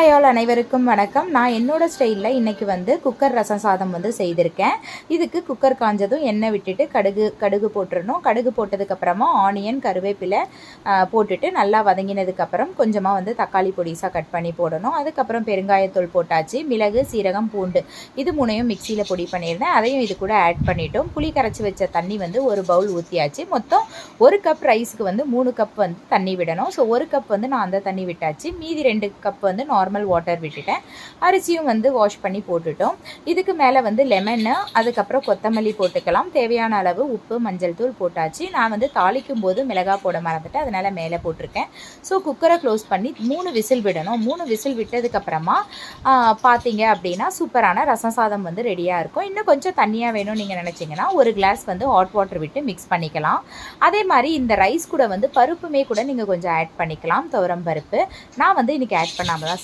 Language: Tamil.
ஹாய் ஆல் அனைவருக்கும் வணக்கம். நான் என்னோடய ஸ்டைலில் இன்றைக்கி வந்து குக்கர் ரசம் சாதம் வந்து செய்திருக்கேன். இதுக்கு குக்கர் காஞ்சதும் எண்ணெய் விட்டுட்டு கடுகு போட்டுடணும். கடுகு போட்டதுக்கப்புறமா ஆனியன் கருவேப்பிலை போட்டுட்டு நல்லா வதங்கினதுக்கப்புறம் கொஞ்சமாக வந்து தக்காளி பொடிசாக கட் பண்ணி போடணும். அதுக்கப்புறம் பெருங்காயத்தூள் போட்டாச்சு. மிளகு சீரகம் பூண்டு இது மூணையும் மிக்சியில் பொடி பண்ணியிருந்தேன். அதையும் இது கூட ஆட் பண்ணிட்டோம். புளி கரைச்சி வச்ச தண்ணி வந்து ஒரு பவுல் ஊற்றியாச்சு. மொத்தம் 1 கப் ரைஸுக்கு வந்து 3 கப் வந்து தண்ணி விடணும். ஸோ 1 கப் வந்து நான் அந்த தண்ணி விட்டாச்சு. மீதி 2 கப் வந்து நார்மல் வாட்டர் விட்டுட்டேன். அரிசியும் வந்து வாஷ் பண்ணி போட்டுட்டோம். இதுக்கு மேலே வந்து லெமன்னு அதுக்கப்புறம் கொத்தமல்லி போட்டுக்கலாம். தேவையான அளவு உப்பு மஞ்சள் தூள் போட்டாச்சு. நான் வந்து தாளிக்கும் போது மிளகா போட மறந்துட்டேன், அதனால் மேலே போட்டிருக்கேன். ஸோ குக்கரை க்ளோஸ் பண்ணி 3 விசில் விடணும். 3 விசில் விட்டதுக்கப்புறமா பார்த்தீங்க அப்படின்னா சூப்பரான ரசம் சாதம் வந்து ரெடியாக இருக்கும். இன்னும் கொஞ்சம் தண்ணியாக வேணும்னு நீங்கள் நினச்சிங்கன்னா 1 கிளாஸ் வந்து ஹாட் வாட்டர் விட்டு மிக்ஸ் பண்ணிக்கலாம். அதே மாதிரி இந்த ரைஸ் கூட வந்து பருப்புமே கூட நீங்கள் கொஞ்சம் ஆட் பண்ணிக்கலாம். துவரம் பருப்பு நான் வந்து இன்றைக்கி ஆட் பண்ணாமல் தான்